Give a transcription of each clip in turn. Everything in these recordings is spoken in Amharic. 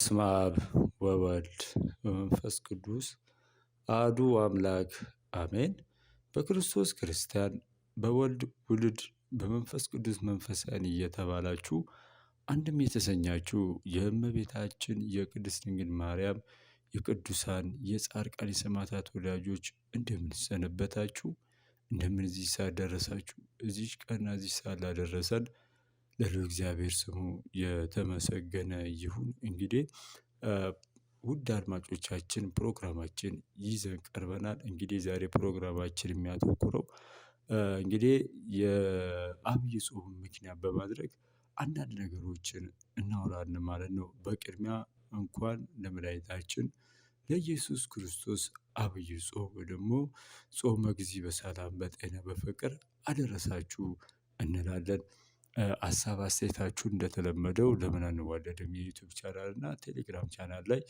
በስመ አብ ወወልድ ወመንፈስ ቅዱስ አሐዱ አምላክ አሜን። በክርስቶስ ክርስቲያን በወልድ ውልድ በመንፈስ ቅዱስ መንፈሳውያን እየተባላችሁ አንድም የተሰኛችሁ የእመቤታችን የቅድስት ድንግል ማርያም የቅዱሳን የጻድቃን የሰማዕታት ወዳጆች እንደምን ሰነበታችሁ? እንደምን እዚህ ሰዓት ደረሳችሁ? እዚች ቀንና እዚህ ሰዓት ላደረሰን ለልዑል እግዚአብሔር ስሙ የተመሰገነ ይሁን። እንግዲህ ውድ አድማጮቻችን ፕሮግራማችን ይዘን ቀርበናል። እንግዲህ ዛሬ ፕሮግራማችን የሚያተኩረው እንግዲህ የዐቢይ ጾም ምክንያት በማድረግ አንዳንድ ነገሮችን እናወራለን ማለት ነው። በቅድሚያ እንኳን ለመድኃኒታችን ለኢየሱስ ክርስቶስ ዐቢይ ጾም ወይ ደግሞ ጾመ እግዚእ በሰላም በጤና በፍቅር አደረሳችሁ እንላለን። ሀሳብ አስተያየታችሁን እንደተለመደው ለምን አንዋደድም የዩቲዩብ ቻናል እና ቴሌግራም ቻናል ላይ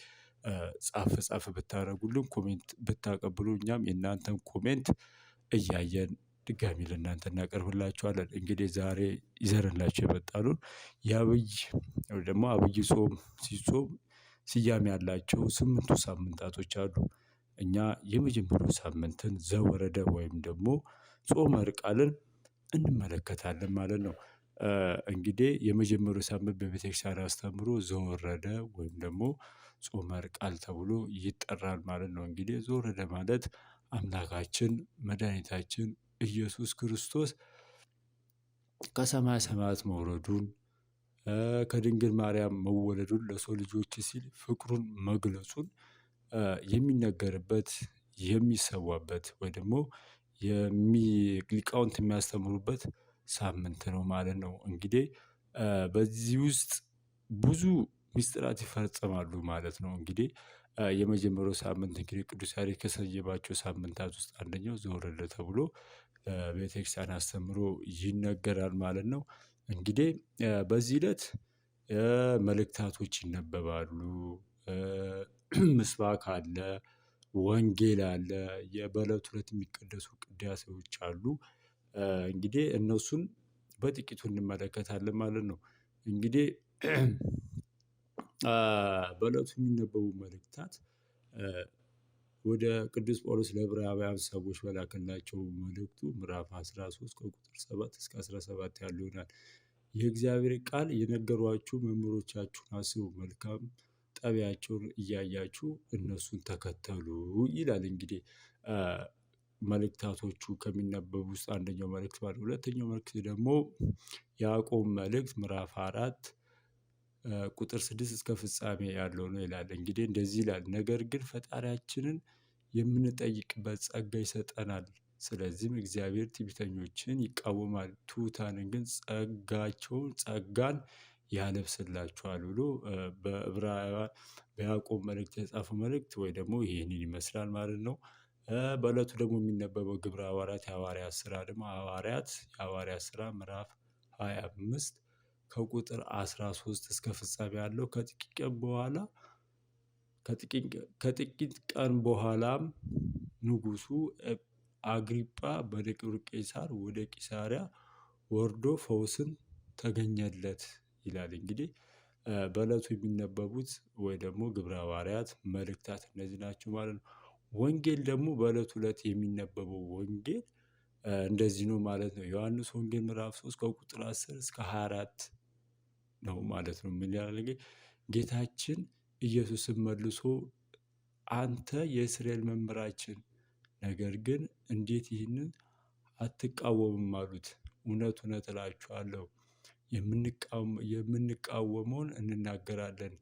ጻፍ ብታደርጉልን ኮሜንት ብታቀብሉ እኛም የእናንተን ኮሜንት እያየን ድጋሚ ለእናንተ እናቀርብላችኋለን። እንግዲህ ዛሬ ይዘንላችሁ የመጣነው የዐቢይ ወይ ደግሞ ዐቢይ ጾም ሲጾም ስያሜ ያላቸው 8ቱ ሳምንታቶች አሉ። እኛ የመጀመሪያው ሳምንትን ዘወረደ ወይም ደግሞ ጾመ ሕርቃልን እንመለከታለን ማለት ነው። እንግዲህ የመጀመሪያው ሳምንት በቤተክርስቲያን አስተምህሮ ዘወረደ ወይም ደግሞ ጾመ ሕርቃል ተብሎ ይጠራል ማለት ነው። እንግዲህ ዘወረደ ማለት አምላካችን መድኃኒታችን ኢየሱስ ክርስቶስ ከሰማየ ሰማያት መውረዱን ከድንግል ማርያም መወለዱን ለሰው ልጆች ሲል ፍቅሩን መግለጹን የሚነገርበት የሚሰዋበት ወይ ደግሞ ሊቃውንት የሚያስተምሩበት ሳምንት ነው ማለት ነው። እንግዲህ በዚህ ውስጥ ብዙ ሚስጥራት ይፈጸማሉ ማለት ነው። እንግዲህ የመጀመሪያው ሳምንት እንግዲህ ቅዱስ ያሬድ ከሰየማቸው ሳምንታት ውስጥ አንደኛው ዘወረደ ተብሎ ቤተክርስቲያን አስተምህሮ ይነገራል ማለት ነው። እንግዲህ በዚህ ዕለት መልእክታቶች ይነበባሉ። ምስባክ አለ፣ ወንጌል አለ፣ በዕለቱ ዕለት የሚቀደሱ ቅዳሴዎች አሉ። እንግዲህ እነሱን በጥቂቱ እንመለከታለን ማለት ነው። እንግዲህ በዕለቱ የሚነበቡ መልእክታት ወደ ቅዱስ ጳውሎስ ለዕብራውያን ሰዎች በላከላቸው መልእክቱ ምዕራፍ 13 ከቁጥር 7 እስከ 17 ያለው ይሆናል። የእግዚአብሔር ቃል የነገሯችሁ መምህሮቻችሁን አስቡ፣ መልካም ጠባያቸውን እያያችሁ እነሱን ተከተሉ ይላል። እንግዲህ መልእክታቶቹ ከሚነበቡ ውስጥ አንደኛው መልእክት ማለት ነው። ሁለተኛው መልእክት ደግሞ ያዕቆብ መልእክት ምዕራፍ 4 ቁጥር 6 እስከ ፍጻሜ ያለው ነው ይላል። እንግዲህ እንደዚህ ይላል፣ ነገር ግን ፈጣሪያችንን የምንጠይቅበት ጸጋ ይሰጠናል። ስለዚህም እግዚአብሔር ትዕቢተኞችን ይቃወማል፣ ትሑታንን ግን ጸጋን ያለብስላቸዋል ብሎ በያዕቆብ መልእክት የጻፈው መልእክት ወይ ደግሞ ይህንን ይመስላል ማለት ነው። በዕለቱ ደግሞ የሚነበበው ግብረ ሐዋርያት የሐዋርያት ስራ ደግሞ የሐዋርያት ስራ ምዕራፍ 25 ከቁጥር 13 እስከ ፍጻሜ ያለው ከጥቂት ቀን በኋላም ንጉሡ አግሪጳ በክብር ቄሳር ወደ ቂሳርያ ወርዶ ፈውስን ተገኘለት ይላል። እንግዲህ በዕለቱ የሚነበቡት ወይ ደግሞ ግብረ ሐዋርያት መልእክታት እነዚህ ናቸው ማለት ነው። ወንጌል ደግሞ በዕለቱ ዕለት የሚነበበው ወንጌል እንደዚህ ነው ማለት ነው። ዮሐንስ ወንጌል ምዕራፍ 3 ከቁጥር 10 እስከ 24 ነው ማለት ነው። ምን ይላል? ጌታችን ኢየሱስም መልሶ አንተ የእስራኤል መምህራችን ነገር ግን እንዴት ይህንን አትቃወምም አሉት። እውነት እውነት እላችኋለሁ የምንቃወመውን እንናገራለን፣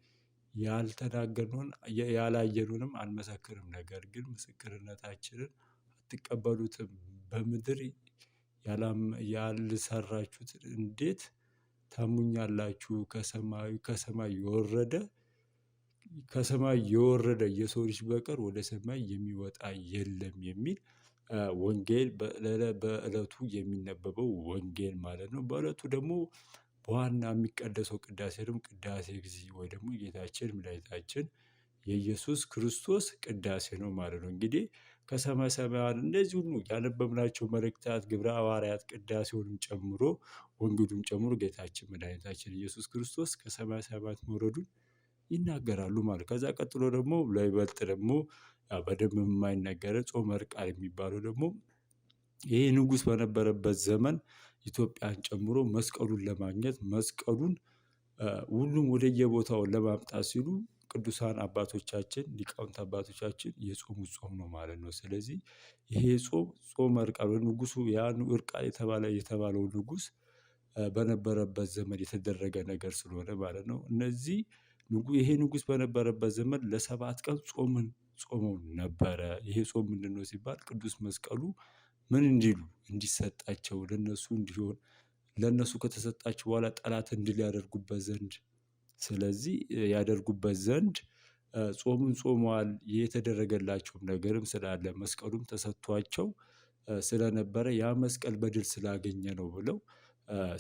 ያልተናገርነውን ያላየነውንም አንመሰክርም። ነገር ግን ምስክርነታችንን አትቀበሉትም። በምድር ያልሰራችሁትን እንዴት ታምኑኛላችሁ? ከሰማይ የወረደ የሰው ልጅ በቀር ወደ ሰማይ የሚወጣ የለም የሚል ወንጌል በዕለቱ የሚነበበው ወንጌል ማለት ነው። በዕለቱ ደግሞ በዋና የሚቀደሰው ቅዳሴ ደግሞ ቅዳሴ እግዚእ ወይ ደግሞ ጌታችን መድኃኒታችን የኢየሱስ ክርስቶስ ቅዳሴ ነው ማለት ነው። እንግዲህ ከሰማየ ሰማያት እንደዚህ ሁሉ ያነበብናቸው መልእክታት ግብረ ሐዋርያት ቅዳሴውንም ጨምሮ ወንጌሉን ጨምሮ ጌታችን መድኃኒታችን ኢየሱስ ክርስቶስ ከሰማየ ሰማያት መውረዱን ይናገራሉ ማለት። ከዛ ቀጥሎ ደግሞ ለይበልጥ ደግሞ በደንብ የማይነገረው ጾመ ዕርቃን የሚባለው ደግሞ ይሄ ንጉስ በነበረበት ዘመን ኢትዮጵያን ጨምሮ መስቀሉን ለማግኘት መስቀሉን ሁሉም ወደየቦታው ለማምጣት ሲሉ ቅዱሳን አባቶቻችን ሊቃውንት አባቶቻችን የጾሙት ጾም ነው ማለት ነው። ስለዚህ ይሄ ጾም ጾመ ዕርቃን ንጉሱ ያን ዕርቃን የተባለው ንጉስ በነበረበት ዘመን የተደረገ ነገር ስለሆነ ማለት ነው። እነዚህ ይሄ ንጉስ በነበረበት ዘመን ለ7 ቀን ጾምን ጾመው ነበረ። ይሄ ጾም ምንድነው ሲባል ቅዱስ መስቀሉ ምን እንዲሉ እንዲሰጣቸው ለነሱ እንዲሆን ለነሱ ከተሰጣቸው በኋላ ጠላትን ድል ያደርጉበት ዘንድ ስለዚህ ያደርጉበት ዘንድ ጾሙን ጾመዋል። የተደረገላቸውም ነገርም ስላለ መስቀሉም ተሰጥቷቸው ስለነበረ ያ መስቀል በድል ስላገኘ ነው ብለው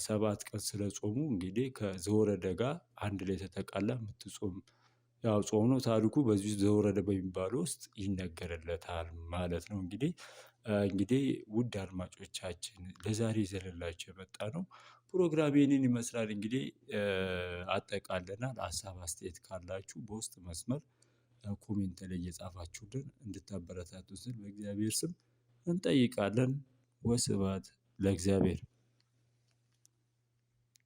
7 ቀን ስለጾሙ እንግዲህ ከዘወረደ ጋር አንድ ላይ ተጠቃላ የምትጾም ያው ጾም ነው። ታሪኩ በዚህ ውስጥ ዘወረደ በሚባለው ውስጥ ይነገርለታል ማለት ነው። እንግዲህ ውድ አድማጮቻችን ለዛሬ ይዘንላችሁ የመጣነው ፕሮግራም ይህንን ይመስላል። እንግዲህ አጠቃለናል። ሀሳብ አስተያየት ካላችሁ በውስጥ መስመር ኮሜንት ላይ እየጻፋችሁልን እንድታበረታቱን ስል በእግዚአብሔር ስም እንጠይቃለን። ወስብሐት ለእግዚአብሔር።